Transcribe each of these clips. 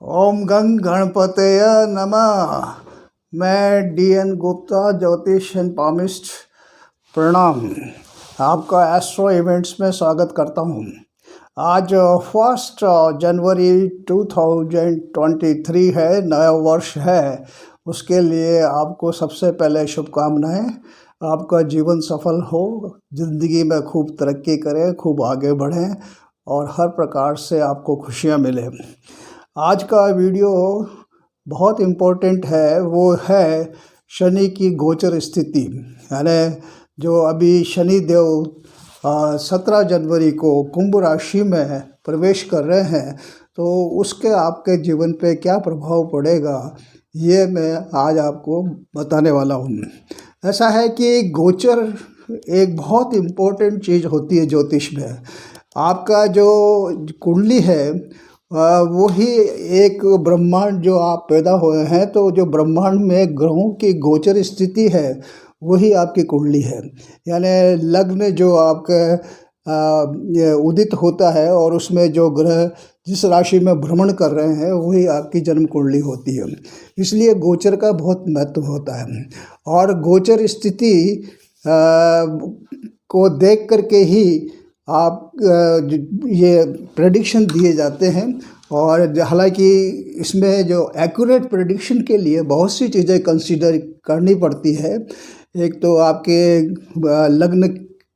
ओम गंग गणपतय नमः। मैं DN गुप्ता, ज्योतिष एंड पामिस्ट। प्रणाम। आपका एस्ट्रो इवेंट्स में स्वागत करता हूँ। आज 1 जनवरी 2023 है, नया वर्ष है। उसके लिए आपको सबसे पहले शुभकामनाएं। आपका जीवन सफल हो, ज़िंदगी में खूब तरक्की करें, खूब आगे बढ़ें और हर प्रकार से आपको खुशियाँ मिलें। आज का वीडियो बहुत इम्पोर्टेंट है, वो है शनि की गोचर स्थिति। यानी जो अभी शनि देव 17 जनवरी को कुंभ राशि में प्रवेश कर रहे हैं, तो उसके आपके जीवन पे क्या प्रभाव पड़ेगा, ये मैं आज आपको बताने वाला हूँ। ऐसा है कि गोचर एक बहुत इम्पोर्टेंट चीज़ होती है ज्योतिष में। आपका जो कुंडली है वही एक ब्रह्मांड, जो आप पैदा हुए हैं तो जो ब्रह्मांड में ग्रहों की गोचर स्थिति है वही आपकी कुंडली है। यानी लग्न जो आपका उदित होता है और उसमें जो ग्रह जिस राशि में भ्रमण कर रहे हैं वही आपकी जन्म कुंडली होती है। इसलिए गोचर का बहुत महत्व होता है और गोचर स्थिति को देख करके ही आप ये प्रेडिक्शन दिए जाते हैं। और हालांकि इसमें जो एक्यूरेट प्रेडिक्शन के लिए बहुत सी चीज़ें कंसीडर करनी पड़ती है। एक तो आपके लग्न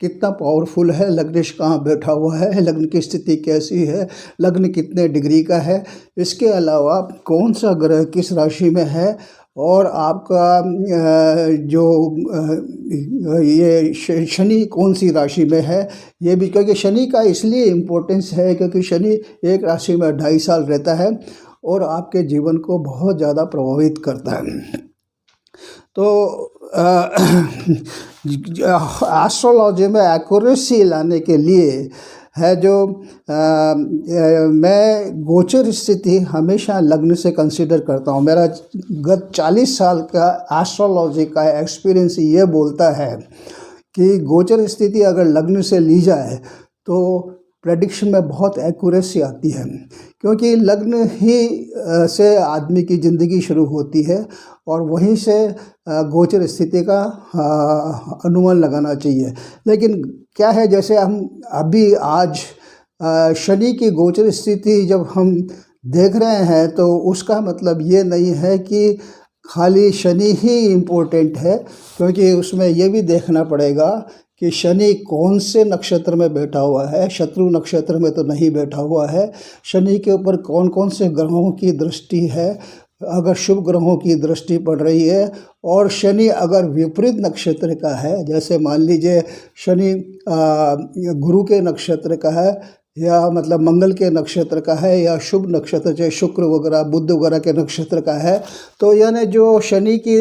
कितना पावरफुल है, लग्नेश कहाँ बैठा हुआ है, लग्न की स्थिति कैसी है, लग्न कितने डिग्री का है, इसके अलावा कौन सा ग्रह किस राशि में है और आपका जो ये शनि कौन सी राशि में है, ये भी। क्योंकि शनि का इसलिए इम्पोर्टेंस है क्योंकि शनि एक राशि में 2.5 साल रहता है और आपके जीवन को बहुत ज़्यादा प्रभावित करता है। तो एस्ट्रोलॉजी में एक्यूरेसी लाने के लिए है जो मैं गोचर स्थिति हमेशा लग्न से कंसीडर करता हूँ। मेरा गत 40 साल का एस्ट्रोलॉजी का एक्सपीरियंस ये बोलता है कि गोचर स्थिति अगर लग्न से ली जाए तो प्रेडिक्शन में बहुत एक्यूरेसी आती है, क्योंकि लग्न ही से आदमी की ज़िंदगी शुरू होती है और वहीं से गोचर स्थिति का अनुमान लगाना चाहिए। लेकिन क्या है, जैसे हम अभी आज शनि की गोचर स्थिति जब हम देख रहे हैं तो उसका मतलब ये नहीं है कि खाली शनि ही इम्पोर्टेंट है, क्योंकि उसमें ये भी देखना पड़ेगा कि शनि कौन से नक्षत्र में बैठा हुआ है। शत्रु नक्षत्र में तो नहीं बैठा हुआ है। शनि के ऊपर कौन कौन से ग्रहों की दृष्टि है, अगर शुभ ग्रहों की दृष्टि पड़ रही है, और शनि अगर विपरीत नक्षत्र का है, जैसे मान लीजिए शनि गुरु के नक्षत्र का है या मतलब मंगल के नक्षत्र का है या शुभ नक्षत्र चाहे शुक्र वगैरह बुध वगैरह के नक्षत्र का है, तो यानी जो शनि की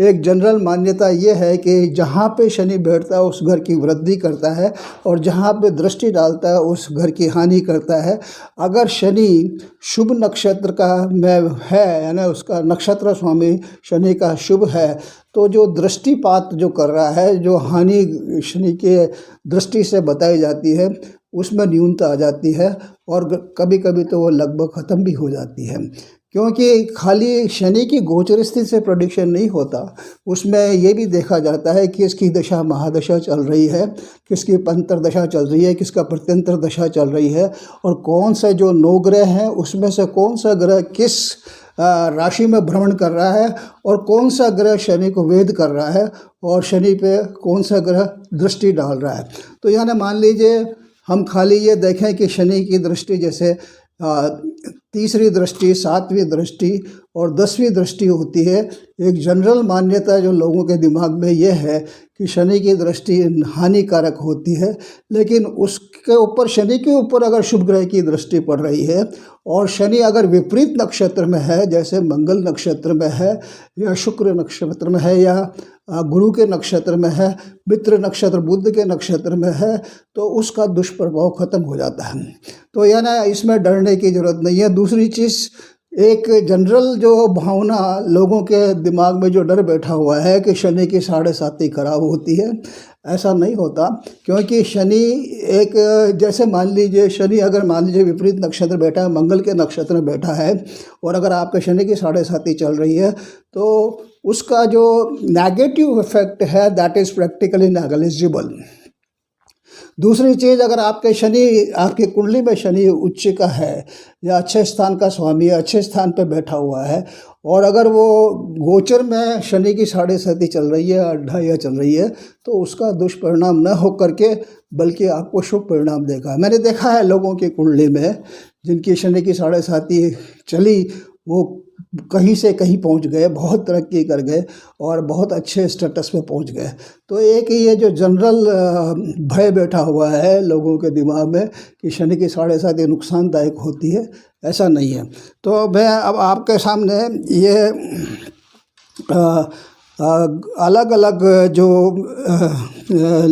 एक जनरल मान्यता ये है कि जहाँ पे शनि बैठता है उस घर की वृद्धि करता है और जहाँ पे दृष्टि डालता है उस घर की हानि करता है। अगर शनि शुभ नक्षत्र का में है, यानी उसका नक्षत्र स्वामी शनि का शुभ है, तो जो दृष्टिपात जो कर रहा है, जो हानि शनि के दृष्टि से बताई जाती है, उसमें न्यूनता आ जाती है और कभी कभी तो वो लगभग ख़त्म भी हो जाती है। क्योंकि खाली शनि की गोचर स्थिति से प्रेडिक्शन नहीं होता, उसमें ये भी देखा जाता है कि इसकी दशा महादशा चल रही है, किसकी पंतर दशा चल रही है, किसका प्रत्यंतर दशा चल रही है, और कौन सा जो 9 ग्रह हैं उसमें से कौन सा ग्रह किस राशि में भ्रमण कर रहा है और कौन सा ग्रह शनि को वेध कर रहा है और शनि पे कौन सा ग्रह दृष्टि डाल रहा है। तो यानी मान लीजिए हम खाली ये देखें कि शनि की दृष्टि जैसे तीसरी दृष्टि, 7वीं दृष्टि और 10वीं दृष्टि होती है। एक जनरल मान्यता जो लोगों के दिमाग में ये है कि शनि की दृष्टि हानिकारक होती है, लेकिन उसके ऊपर शनि के ऊपर अगर शुभ ग्रह की दृष्टि पड़ रही है और शनि अगर विपरीत नक्षत्र में है, जैसे मंगल नक्षत्र में है या शुक्र नक्षत्र में है या गुरु के नक्षत्र में है, मित्र नक्षत्र बुध के नक्षत्र में है, तो उसका दुष्प्रभाव खत्म हो जाता है। तो यानी इसमें डरने की ज़रूरत नहीं है। दूसरी चीज़ एक जनरल जो भावना लोगों के दिमाग में जो डर बैठा हुआ है कि शनि की साढ़े साती खराब होती है, ऐसा नहीं होता। क्योंकि शनि एक, जैसे मान लीजिए शनि अगर मान लीजिए विपरीत नक्षत्र बैठा है, मंगल के नक्षत्र में बैठा है, और अगर आपके शनि की साढ़े साती चल रही है तो उसका जो नेगेटिव इफेक्ट है दैट इज़ प्रैक्टिकली नेग्लिजिबल। दूसरी चीज़, अगर आपके शनि, आपकी कुंडली में शनि उच्च का है या अच्छे स्थान का स्वामी है, अच्छे स्थान पे बैठा हुआ है, और अगर वो गोचर में शनि की साढ़े साती चल रही है, अढ़ाइया चल रही है, तो उसका दुष्परिणाम न हो करके बल्कि आपको शुभ परिणाम देगा। मैंने देखा है लोगों की कुंडली में जिनकी शनि की साढ़े साती चली, वो कहीं से कहीं पहुंच गए, बहुत तरक्की कर गए और बहुत अच्छे स्टेटस पे पहुंच गए। तो एक ये जो जनरल भय बैठा हुआ है लोगों के दिमाग में कि शनि की साढ़े साती नुकसानदायक होती है, ऐसा नहीं है। तो मैं अब आपके सामने ये अलग अलग जो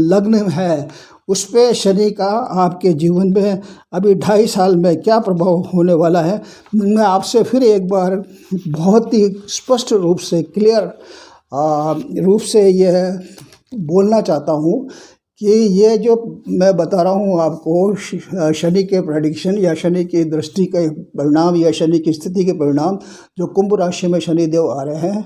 लग्न है उस पे शनि का आपके जीवन में अभी 2.5 साल में क्या प्रभाव होने वाला है, मैं आपसे फिर एक बार बहुत ही स्पष्ट रूप से, क्लियर रूप से यह बोलना चाहता हूँ कि ये जो मैं बता रहा हूँ आपको शनि के प्रेडिक्शन या शनि की दृष्टि के परिणाम या शनि की स्थिति के परिणाम, जो कुंभ राशि में शनि देव आ रहे हैं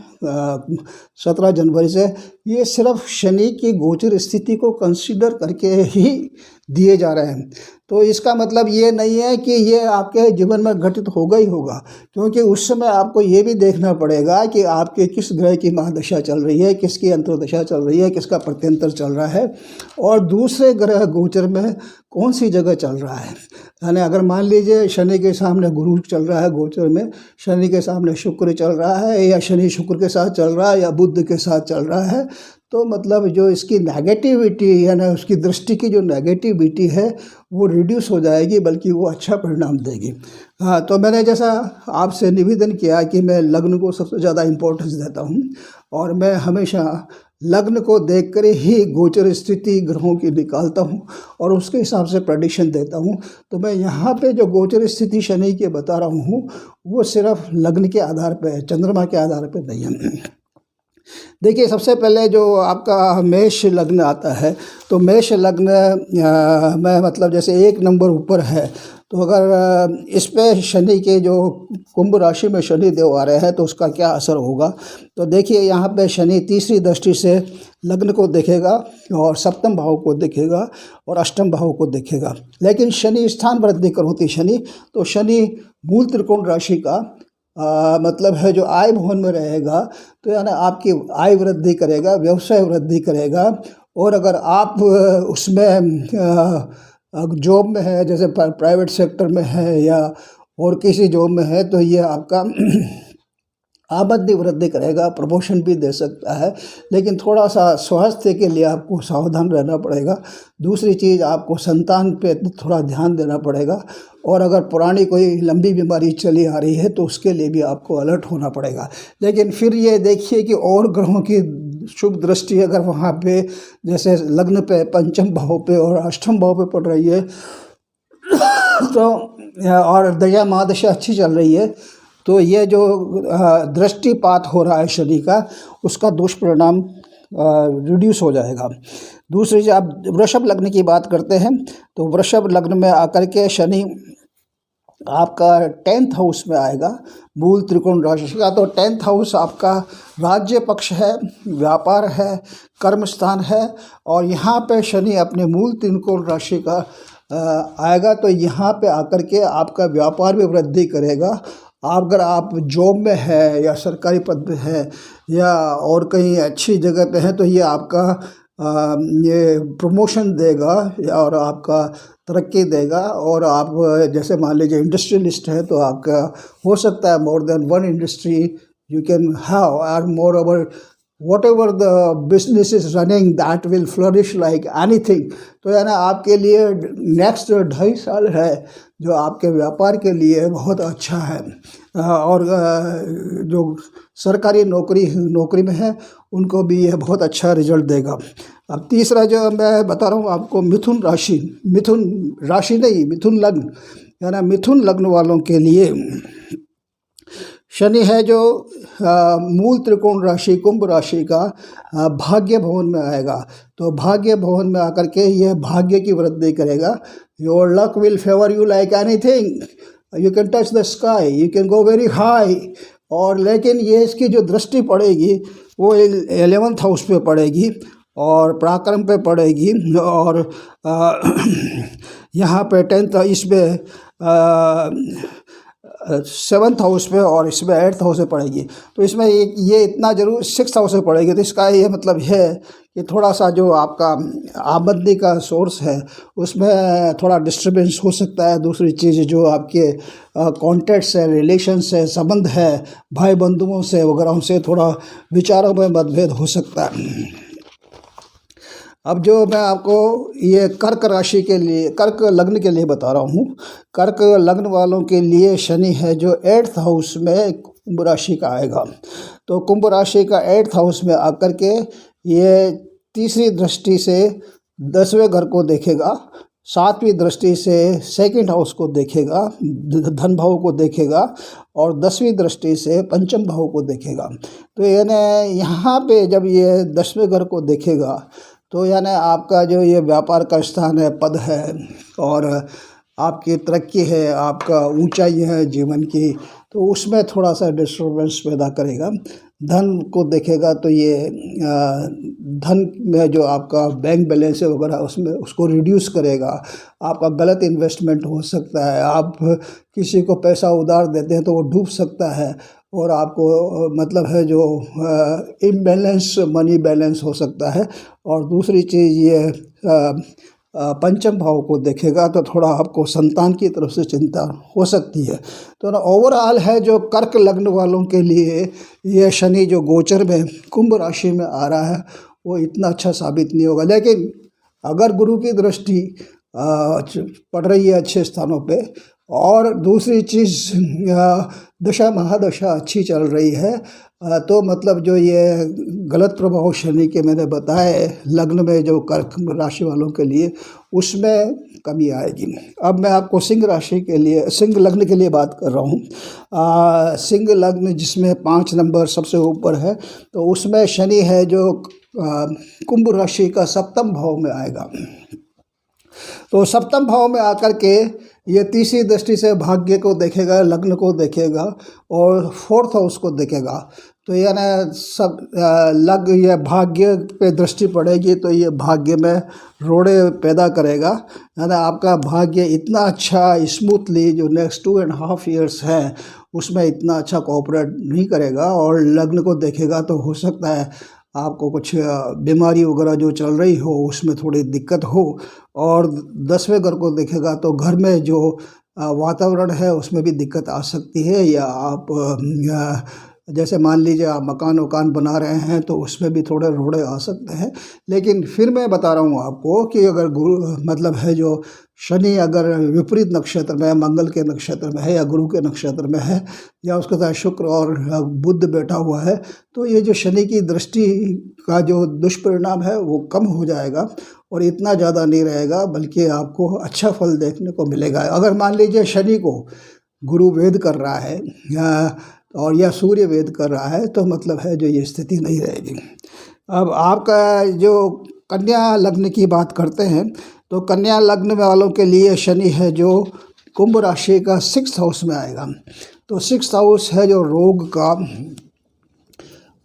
17 जनवरी से, ये सिर्फ शनि की गोचर स्थिति को कंसीडर करके ही दिए जा रहे हैं। तो इसका मतलब ये नहीं है कि ये आपके जीवन में घटित होगा ही होगा, क्योंकि उस समय आपको ये भी देखना पड़ेगा कि आपके किस ग्रह की महादशा चल रही है, किसकी अंतर्दशा चल रही है, किसका प्रत्यंतर चल रहा है, और दूसरे ग्रह गोचर में कौन सी जगह चल रहा है। यानी अगर मान लीजिए शनि के सामने गुरु चल रहा है गोचर में, शनि के सामने शुक्र चल रहा है, या शनि शुक्र के साथ चल रहा है, या बुध के साथ चल रहा है, तो मतलब जो इसकी नेगेटिविटी यानी उसकी दृष्टि की जो नेगेटिविटी है वो रिड्यूस हो जाएगी, बल्कि वो अच्छा परिणाम देगी। हाँ, तो मैंने जैसा आपसे निवेदन किया कि मैं लग्न को सबसे ज़्यादा इम्पोर्टेंस देता हूँ, और मैं हमेशा लग्न को देखकर ही गोचर स्थिति ग्रहों की निकालता हूँ और उसके हिसाब से प्रेडिक्शन देता हूँ। तो मैं यहाँ पे जो गोचर स्थिति शनि की बता रहा हूँ वो सिर्फ लग्न के आधार पर है, चंद्रमा के आधार पर नहीं है। देखिए, सबसे पहले जो आपका मेष लग्न आता है, तो मेष लग्न में मतलब जैसे 1 नंबर ऊपर है, तो अगर इस पे शनि के जो कुंभ राशि में शनि देव आ रहे हैं तो उसका क्या असर होगा। तो देखिए, यहाँ पे शनि तीसरी दृष्टि से लग्न को देखेगा और सप्तम भाव को देखेगा और अष्टम भाव को देखेगा। लेकिन शनि स्थान वृद्धि करोति शनि, तो शनि मूल त्रिकोण राशि का मतलब है जो आय भवन में रहेगा, तो यानी आपकी आय वृद्धि करेगा, व्यवसाय वृद्धि करेगा। और अगर आप उसमें जॉब में है, जैसे प्राइवेट सेक्टर में है या और किसी जॉब में है, तो ये आपका आमदनी वृद्धि करेगा, प्रमोशन भी दे सकता है। लेकिन थोड़ा सा स्वास्थ्य के लिए आपको सावधान रहना पड़ेगा। दूसरी चीज़, आपको संतान पे थोड़ा ध्यान देना पड़ेगा, और अगर पुरानी कोई लंबी बीमारी चली आ रही है तो उसके लिए भी आपको अलर्ट होना पड़ेगा। लेकिन फिर ये देखिए कि और ग्रहों की शुभ दृष्टि अगर वहाँ पे जैसे लग्न पे पंचम भाव पे और अष्टम भाव पे पड़ रही है तो और दया महादशा अच्छी चल रही है, तो ये जो दृष्टिपात हो रहा है शनि का, उसका दुष्परिणाम रिड्यूस हो जाएगा। दूसरी चीज़, आप वृषभ लग्न की बात करते हैं, तो वृषभ लग्न में आकर के शनि आपका 10th हाउस में आएगा, मूल त्रिकोण राशि का। तो 10th हाउस आपका राज्य पक्ष है, व्यापार है, कर्म स्थान है, और यहाँ पे शनि अपने मूल त्रिकोण राशि का आएगा। तो यहाँ पे आकर के आपका व्यापार में वृद्धि करेगा। अगर आप जॉब में है या सरकारी पद पे है या और कहीं अच्छी जगह पे है, तो ये आपका ये प्रमोशन देगा और आपका तरक्की देगा। और आप जैसे मान लीजिए इंडस्ट्रियलिस्ट है, तो आपका हो सकता है more than one industry you can have, और moreover whatever the business is running that will flourish like anything। तो यानी आपके लिए नेक्स्ट 2.5 साल है जो आपके व्यापार के लिए बहुत अच्छा है। और जो सरकारी नौकरी में है उनको भी यह बहुत अच्छा रिजल्ट देगा। अब तीसरा जो मैं बता रहा हूँ आपको, मिथुन राशि नहीं, मिथुन लग्न, यानी मिथुन लग्न वालों के लिए शनि है जो मूल त्रिकोण राशि कुंभ राशि का भाग्य भवन में आएगा। तो भाग्य भवन में आकर के यह भाग्य की वृद्धि करेगा। Your luck will favour you like anything, you can touch the sky, you can go very high. और लेकिन ये इसकी जो दृष्टि पड़ेगी वो 11th हाउस पे पड़ेगी और पराक्रम पे पड़ेगी और यहाँ पे 10th इसमें 7th हाउस पे और इसमें 8th हाउस पे पड़ेगी। तो इसमें ये इतना जरूर 6th हाउस पे पड़ेगी। तो इसका ये मतलब है कि थोड़ा सा जो आपका आमदनी का सोर्स है उसमें थोड़ा डिस्टर्बेंस हो सकता है। दूसरी चीज़ जो आपके कॉन्टैक्ट्स है, रिलेशंस है, संबंध है भाई बंधुओं से वगैरह से थोड़ा विचारों में मतभेद हो सकता है। अब जो मैं आपको ये कर्क राशि के लिए, कर्क लग्न के लिए बता रहा हूँ। कर्क लग्न वालों के लिए शनि है जो 8th हाउस में कुंभ राशि का आएगा। तो कुंभ राशि का 8th हाउस में आकर के ये तीसरी दृष्टि से 10वें घर को देखेगा, 7वीं दृष्टि से 2nd हाउस को देखेगा, धन भाव को देखेगा और 10वीं दृष्टि से पंचम भाव को देखेगा। तो यानी यहाँ पे जब ये 10वें घर को देखेगा तो यानी आपका जो ये व्यापार का स्थान है, पद है और आपकी तरक्की है, आपका ऊंचाई है जीवन की, तो उसमें थोड़ा सा डिस्टर्बेंस पैदा करेगा। धन को देखेगा तो ये धन में जो आपका बैंक बैलेंस है वगैरह उसमें उसको रिड्यूस करेगा। आपका गलत इन्वेस्टमेंट हो सकता है, आप किसी को पैसा उधार देते हैं तो वो डूब सकता है और आपको मतलब है जो इम्बैलेंस मनी बैलेंस हो सकता है। और दूसरी चीज़ ये पंचम भाव को देखेगा तो थोड़ा आपको संतान की तरफ से चिंता हो सकती है। तो ना ओवरऑल है जो कर्क लग्न वालों के लिए ये शनि जो गोचर में कुंभ राशि में आ रहा है वो इतना अच्छा साबित नहीं होगा। लेकिन अगर गुरु की दृष्टि पड़ रही है अच्छे स्थानों पे और दूसरी चीज़ दशा महादशा अच्छी चल रही है तो मतलब जो ये गलत प्रभाव शनि के मैंने बताए लग्न में जो कर्क राशि वालों के लिए उसमें कमी आएगी। अब मैं आपको सिंह राशि के लिए, सिंह लग्न के लिए बात कर रहा हूँ। सिंह लग्न जिसमें 5 नंबर सबसे ऊपर है तो उसमें शनि है जो कुंभ राशि का 7th भाव में आएगा। तो 7th भाव में आकर के ये तीसरी दृष्टि से भाग्य को देखेगा, लग्न को देखेगा और 4th हाउस को देखेगा। तो यानी सब ये भाग्य पे दृष्टि पड़ेगी तो ये भाग्य में रोड़े पैदा करेगा। यानी आपका भाग्य इतना अच्छा स्मूथली जो नेक्स्ट 2.5 ईयर्स है उसमें इतना अच्छा कोऑपरेट नहीं करेगा। और लग्न को देखेगा तो हो सकता है आपको कुछ बीमारी वगैरह जो चल रही हो उसमें थोड़ी दिक्कत हो। और 10वें घर को देखेगा तो घर में जो वातावरण है उसमें भी दिक्कत आ सकती है। या आप जैसे मान लीजिए आप मकान बना रहे हैं तो उसमें भी थोड़े रोड़े आ सकते हैं। लेकिन फिर मैं बता रहा हूँ आपको कि अगर गुरु मतलब है जो शनि अगर विपरीत नक्षत्र में, मंगल के नक्षत्र में है या गुरु के नक्षत्र में है या उसके साथ शुक्र और बुध बैठा हुआ है तो ये जो शनि की दृष्टि का जो दुष्परिणाम है वो कम हो जाएगा और इतना ज़्यादा नहीं रहेगा, बल्कि आपको अच्छा फल देखने को मिलेगा। अगर मान लीजिए शनि को गुरु वेद कर रहा है या सूर्य वेद कर रहा है तो मतलब है जो ये स्थिति नहीं रहेगी। अब आपका जो कन्या लग्न की बात करते हैं तो कन्या लग्न वालों के लिए शनि है जो कुंभ राशि का 6th हाउस में आएगा। तो 6th हाउस है जो रोग का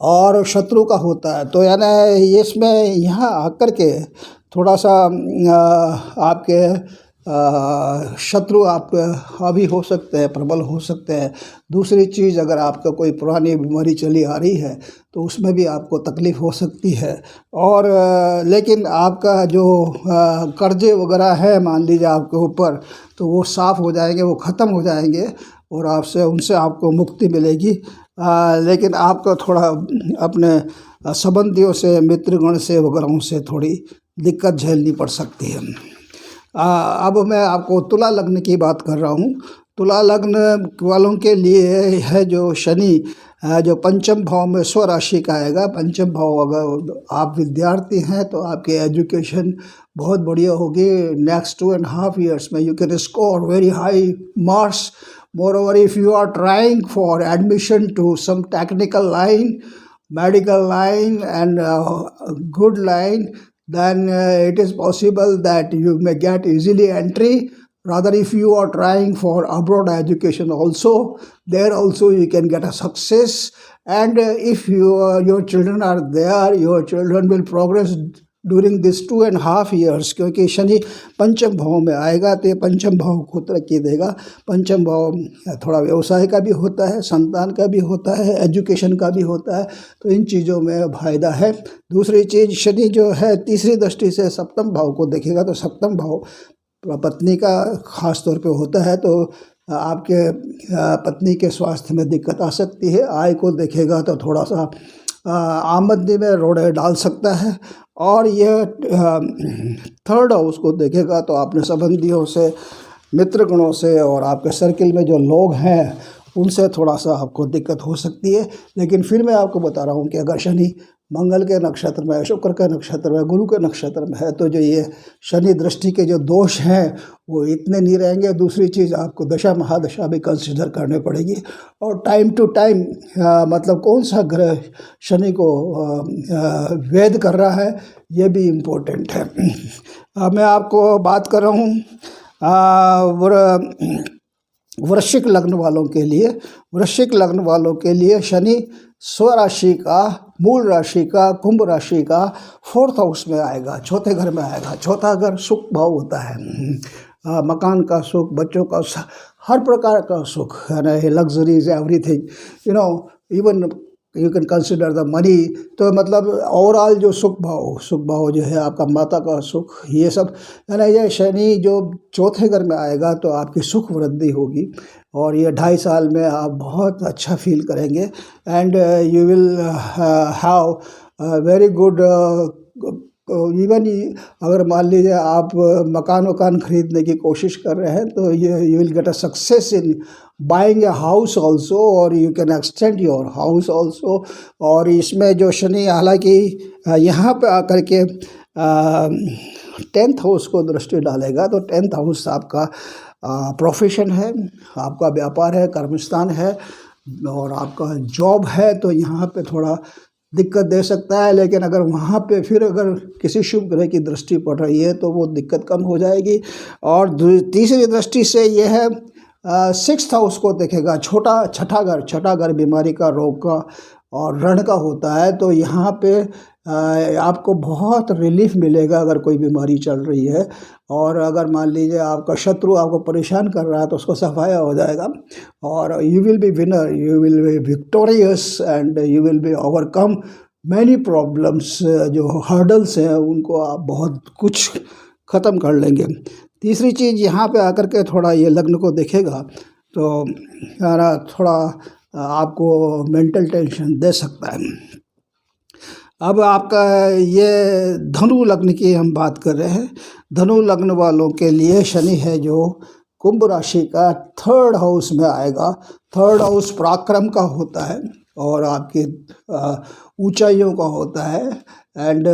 और शत्रु का होता है। तो यानी इसमें यहाँ आकर के थोड़ा सा आपके शत्रु आप हावी हो सकते हैं, प्रबल हो सकते हैं। दूसरी चीज़ अगर आपका कोई पुरानी बीमारी चली आ रही है तो उसमें भी आपको तकलीफ़ हो सकती है। और लेकिन आपका जो कर्जे वगैरह है मान लीजिए आपके ऊपर तो वो साफ़ हो जाएंगे, वो ख़त्म हो जाएंगे और उनसे आपको मुक्ति मिलेगी। लेकिन आपको थोड़ा अपने संबंधियों से, मित्रगण से वगैरह से थोड़ी दिक्कत झेलनी पड़ सकती है। अब मैं आपको तुला लग्न की बात कर रहा हूँ। तुला लग्न वालों के लिए है जो शनि जो पंचम भाव में स्वराशि का आएगा। पंचम भाव अगर आप विद्यार्थी हैं तो आपकी एजुकेशन बहुत बढ़िया होगी। नेक्स्ट 2.5 ईयर्स में you can score very high marks, Moreover, if you are trying for admission to some technical line, medical line, and good line, then it is possible that you may get easily entry. Rather, if you are trying for abroad education also, there also you can get a success. And if your children are there, your children will progress during this 2.5 years, क्योंकि शनि पंचम भाव में आएगा तो ये पंचम भाव को तरक्की देगा। पंचम भाव थोड़ा व्यवसाय का भी होता है, संतान का भी होता है, एजुकेशन का भी होता है, तो इन चीज़ों में फायदा है। दूसरी चीज़, शनि जो है तीसरी दृष्टि से सप्तम भाव को देखेगा, तो सप्तम भाव पत्नी का खास तौर पे होता है, तो आपके पत्नी के स्वास्थ्य में दिक्कत आ सकती है। आय को देखेगा तो थोड़ा सा आमदनी में रोड़े डाल सकता है। और यह थर्ड हाउस को देखेगा तो आपने संबंधियों से, मित्रगणों से और आपके सर्किल में जो लोग हैं उनसे थोड़ा सा आपको दिक्कत हो सकती है। लेकिन फिर मैं आपको बता रहा हूँ कि अगर शनि मंगल के नक्षत्र में, शुक्र के नक्षत्र में, गुरु के नक्षत्र में है, तो जो ये शनि दृष्टि के जो दोष हैं वो इतने नहीं रहेंगे। दूसरी चीज़, आपको दशा महादशा भी कंसिडर करनी पड़ेगी, और टाइम टू टाइम मतलब कौन सा ग्रह शनि को वेद कर रहा है ये भी इम्पोर्टेंट है। मैं आपको बात कर रहा हूँ वृश्चिक लग्न वालों के लिए। वृश्चिक लग्न वालों के लिए शनि स्वराशि का, मूल राशि का, कुंभ राशि का 4th हाउस में आएगा, चौथे घर में आएगा। चौथा घर सुख भाव होता है, मकान का सुख, बच्चों का हर प्रकार का सुख, luxuries, everything, even you can consider the money. तो मतलब ओवरऑल जो सुख भाव जो है आपका, माता का सुख, ये सब है ना। ये शनि जो चौथे घर में आएगा तो आपकी सुख वृद्धि होगी, और ये 2.5 साल में आप बहुत अच्छा फील करेंगे। And you will have very good, even अगर मान लीजिए आप मकान खरीदने की कोशिश कर रहे हैं तो you will get a success in buying a house also, और you can extend your house also. और इसमें जो शनि हालांकि यहाँ पे आकर के 10th हाउस को दृष्टि डालेगा, तो 10th हाउस आपका प्रोफेशन है, आपका व्यापार है, कर्मस्थान है, और आपका जॉब है, तो यहाँ पे थोड़ा दिक्कत दे सकता है। लेकिन अगर वहाँ पे फिर अगर किसी शुभ ग्रह की दृष्टि पड़ रही है तो वो दिक्कत कम हो जाएगी। और तीसरी दृष्टि से यह है 6th हाउस को देखेगा, छठा घर बीमारी का, रोग का और ऋण का होता है। तो यहाँ पे आपको बहुत रिलीफ मिलेगा अगर कोई बीमारी चल रही है, और अगर मान लीजिए आपका शत्रु आपको परेशान कर रहा है तो उसको सफाया हो जाएगा, और you will B winner, you will B victorious, and you will be overcome many problems. जो हर्डल्स हैं उनको आप बहुत कुछ ख़त्म कर लेंगे। तीसरी चीज़, यहाँ पे आकर के थोड़ा ये लग्न को देखेगा तो थोड़ा आपको मेंटल टेंशन दे सकता है। अब आपका ये धनु लग्न की हम बात कर रहे हैं। धनु लग्न वालों के लिए शनि है जो कुंभ राशि का 3rd हाउस में आएगा। 3rd हाउस पराक्रम का होता है और आपकी ऊंचाइयों का होता है, एंड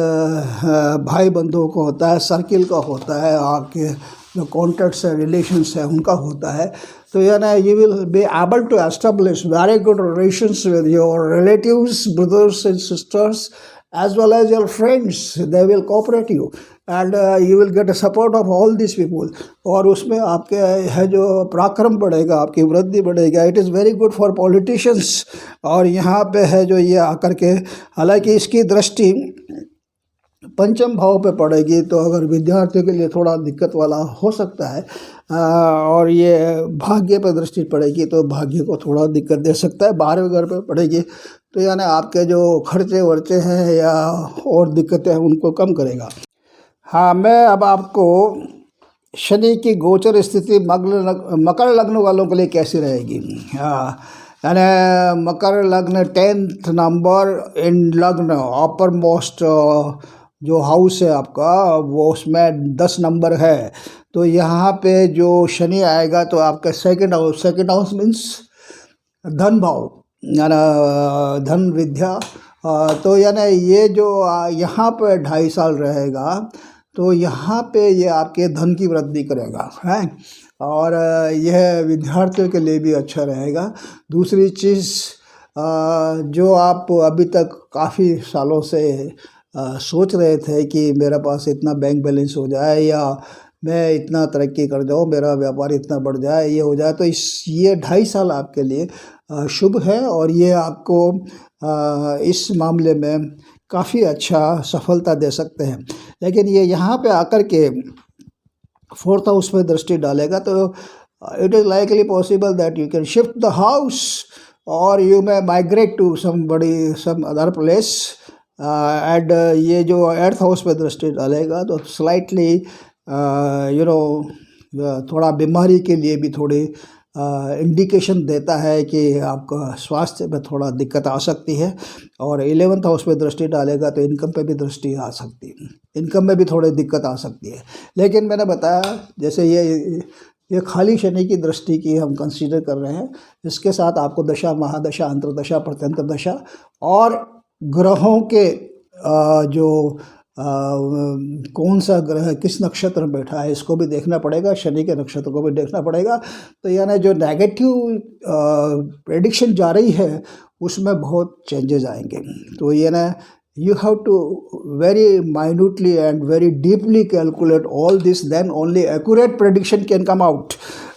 भाई बंधुओं का होता है, सर्किल का होता है, आपके जो कॉन्टैक्ट्स है, रिलेशंस है, उनका होता है। तो यानी you will be able to establish very good relations with your relatives, brothers and sisters, as well as your friends. They will cooperate you, and you will get a support of all these people. और उसमें आपके है जो पराक्रम बढ़ेगा, आपकी वृद्धि बढ़ेगा। It is very good for politicians. और यहाँ पे है जो ये आकर के, हालांकि इसकी दृष्टि पंचम भाव पे पड़ेगी, तो अगर विद्यार्थियों के लिए थोड़ा दिक्कत वाला हो सकता है। और ये भाग्य पर दृष्टि पड़ेगी तो भाग्य को थोड़ा दिक्कत दे सकता है। 12वें घर पे पड़ेगी तो यानी आपके जो खर्चे वर्चे हैं या और दिक्कतें हैं उनको कम करेगा। हाँ, मैं अब आपको शनि की गोचर स्थिति मकर लग्न वालों के लिए कैसी रहेगी। हाँ, यानी मकर लग्न 10th नंबर इन लग्न, अपर मोस्ट जो हाउस है आपका वो उसमें 10 नंबर है। तो यहाँ पे जो शनि आएगा तो आपका सेकंड हाउस मीन्स धन भाव, यानी धन विद्या। तो यानी ये जो यहाँ पे 2.5 साल रहेगा तो यहाँ पे ये आपके धन की वृद्धि करेगा है। और यह विद्यार्थियों के लिए भी अच्छा रहेगा। दूसरी चीज़, जो आप अभी तक काफ़ी सालों से सोच रहे थे कि मेरे पास इतना बैंक बैलेंस हो जाए या मैं इतना तरक्की कर जाऊँ, मेरा व्यापार इतना बढ़ जाए, ये हो जाए, तो ये 2.5 साल आपके लिए शुभ है और ये आपको इस मामले में काफ़ी अच्छा सफलता दे सकते हैं। लेकिन ये यहाँ पे आकर के 4th हाउस में दृष्टि डालेगा तो it is likely possible that you can shift the house और you may migrate to some other place. And ये जो 8th हाउस में दृष्टि डालेगा तो स्लाइटली थोड़ा बीमारी के लिए भी थोड़ी इंडिकेशन देता है कि आपका स्वास्थ्य में थोड़ा दिक्कत आ सकती है। और 11th हाउस में दृष्टि डालेगा तो इनकम पे भी दृष्टि आ सकती है, इनकम में भी थोड़ी दिक्कत आ सकती है। लेकिन मैंने बताया जैसे ये खाली शनि की दृष्टि की हम कंसीडर कर रहे हैं, इसके साथ आपको दशा, महादशा, अंतर्दशा, प्रत्यंतर दशा और ग्रहों के जो कौन सा ग्रह किस नक्षत्र में बैठा है इसको भी देखना पड़ेगा, शनि के नक्षत्र को भी देखना पड़ेगा। तो यानी जो नेगेटिव प्रेडिक्शन जा रही है उसमें बहुत चेंजेस आएंगे। तो ये ना you have to very minutely and very deeply calculate all this, then only accurate prediction can come out।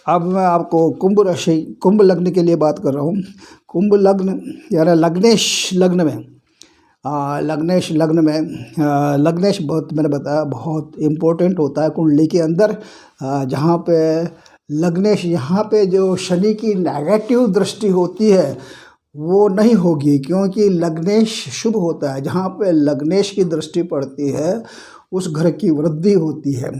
अब मैं आपको कुंभ राशि, कुंभ लग्न के लिए बात कर रहा हूँ। कुंभ लग्न यानी लग्नेश लग्न में लग्नेश लग्न में लग्नेश बहुत, मैंने बताया, बहुत इम्पोर्टेंट होता है कुंडली के अंदर। जहाँ पे लग्नेश, यहाँ पे जो शनि की नेगेटिव दृष्टि होती है वो नहीं होगी, क्योंकि लग्नेश शुभ होता है। जहाँ पे लग्नेश की दृष्टि पड़ती है उस घर की वृद्धि होती है।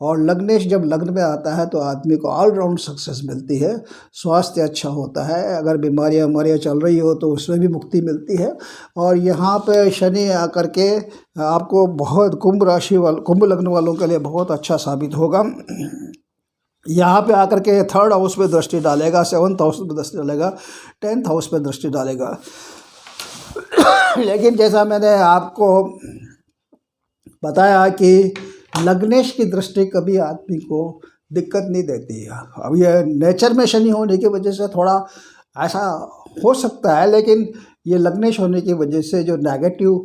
और लग्नेश जब लग्न में आता है तो आदमी को ऑलराउंड सक्सेस मिलती है, स्वास्थ्य अच्छा होता है, अगर बीमारियाँ चल रही हो तो उसमें भी मुक्ति मिलती है। और यहाँ पे शनि आकर के आपको बहुत, कुंभ लग्न वालों के लिए बहुत अच्छा साबित होगा। यहाँ पे आकर के 3rd हाउस पे दृष्टि डालेगा, 7th हाउस पे दृष्टि डालेगा, 10th हाउस पे दृष्टि डालेगा। लेकिन जैसा मैंने आपको बताया कि लग्नेश की दृष्टि कभी आदमी को दिक्कत नहीं देती है। अब ये नेचर में शनि होने की वजह से थोड़ा ऐसा हो सकता है, लेकिन ये लग्नेश होने की वजह से जो नेगेटिव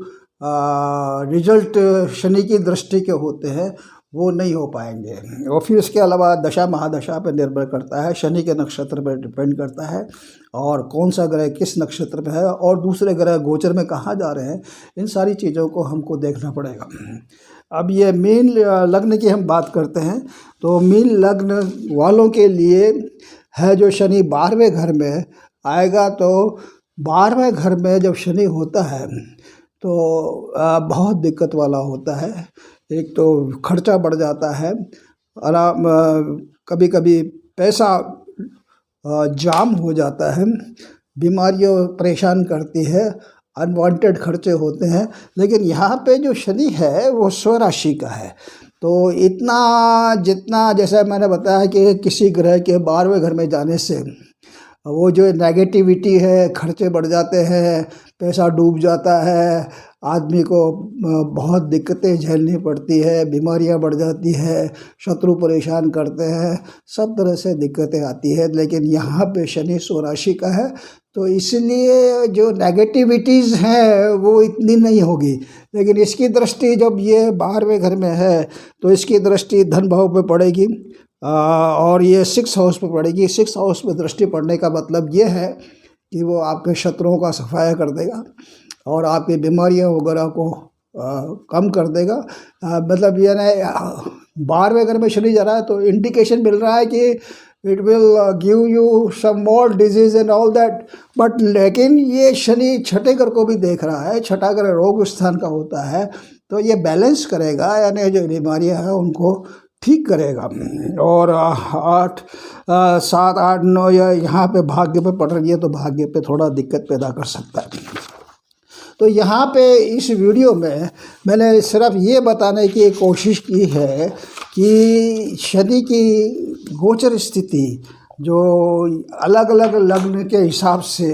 रिजल्ट शनि की दृष्टि के होते हैं वो नहीं हो पाएंगे। और फिर इसके अलावा दशा महादशा पर निर्भर करता है, शनि के नक्षत्र पर डिपेंड करता है और कौन सा ग्रह किस नक्षत्र में है और दूसरे ग्रह गोचर में कहाँ जा रहे हैं, इन सारी चीज़ों को हमको देखना पड़ेगा। अब ये मीन लग्न की हम बात करते हैं तो मीन लग्न वालों के लिए है जो शनि 12वें घर में आएगा, तो 12वें घर में जब शनि होता है तो बहुत दिक्कत वाला होता है। एक तो खर्चा बढ़ जाता है, कभी कभी पैसा जाम हो जाता है, बीमारियाँ परेशान करती है, अनवांटेड खर्चे होते हैं। लेकिन यहाँ पे जो शनि है वो स्वराशि का है, तो इतना जितना, जैसा मैंने बताया कि किसी ग्रह के 12वें घर में जाने से वो जो नेगेटिविटी है, खर्चे बढ़ जाते हैं, पैसा डूब जाता है, आदमी को बहुत दिक्कतें झेलनी पड़ती है, बीमारियां बढ़ जाती है, शत्रु परेशान करते हैं, सब तरह से दिक्कतें आती है। लेकिन यहाँ पे शनि स्वराशि का है तो इसलिए जो नेगेटिविटीज़ हैं वो इतनी नहीं होगी। लेकिन इसकी दृष्टि जब ये 12वें घर में है तो इसकी दृष्टि धन भाव पे पड़ेगी और ये 6th हाउस पे पड़ेगी। 6th हाउस पे दृष्टि पड़ने का मतलब ये है कि वो आपके शत्रुओं का सफाया कर देगा और आपकी बीमारियां वगैरह को कम कर देगा। मतलब ये ना 12वें घर में शनि जा रहा है तो इंडिकेशन मिल रहा है कि it will give you some more disease and all that, but लेकिन ये शनि छठे घर को भी देख रहा है, छठा घर रोग स्थान का होता है, तो ये बैलेंस करेगा, यानी जो बीमारियां हैं उनको ठीक करेगा। और 8, 7, 8, 9 या यहाँ पे भाग्य पे पड़ रही है तो भाग्य पे थोड़ा दिक्कत पैदा कर सकता है। तो यहाँ पे इस वीडियो में मैंने सिर्फ ये बताने की कोशिश की है कि शनि की गोचर स्थिति जो अलग अलग लग्न के हिसाब से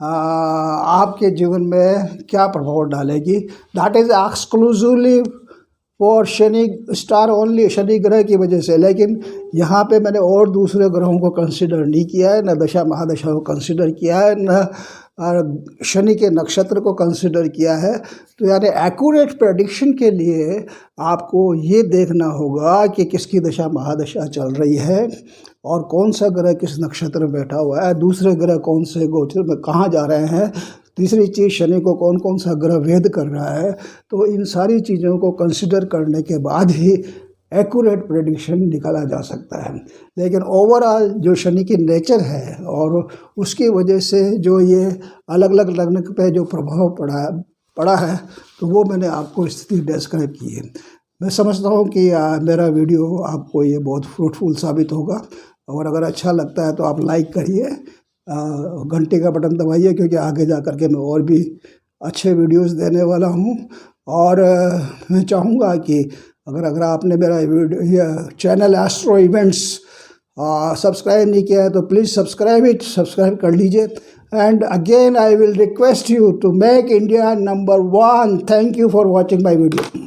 आपके जीवन में क्या प्रभाव डालेगी, that is exclusively for Shani star only, Shani ग्रह की वजह से। लेकिन यहाँ पे मैंने और दूसरे ग्रहों को कंसिडर नहीं किया है, न दशा महादशा को कंसिडर किया है, न शनि के नक्षत्र को कंसिडर किया है। तो यानी एक्यूरेट प्रेडिक्शन के लिए आपको ये देखना होगा कि किसकी दशा महादशा चल रही है और कौन सा ग्रह किस नक्षत्र में बैठा हुआ है, दूसरे ग्रह कौन से गोचर में कहाँ जा रहे हैं, तीसरी चीज़ शनि को कौन कौन सा ग्रह वेद कर रहा है। तो इन सारी चीज़ों को कंसिडर करने के बाद ही एक्यूरेट प्रेडिक्शन निकाला जा सकता है। लेकिन ओवरऑल जो शनि की नेचर है और उसकी वजह से जो ये अलग अलग लग्न पे जो प्रभाव पड़ा है, तो वो मैंने आपको स्थिति डिस्क्राइब की है। मैं समझता हूँ कि मेरा वीडियो आपको ये बहुत फ्रूटफुल साबित होगा, और अगर अच्छा लगता है तो आप लाइक करिए, घंटे का बटन दबाइए, क्योंकि आगे जा कर के मैं और भी अच्छे वीडियोस देने वाला हूँ। और मैं चाहूँगा कि अगर आपने मेरा चैनल एस्ट्रो इवेंट्स सब्सक्राइब नहीं किया है तो प्लीज़ सब्सक्राइब कर लीजिए। And again I will request you to make India number 1। Thank you for watching my video.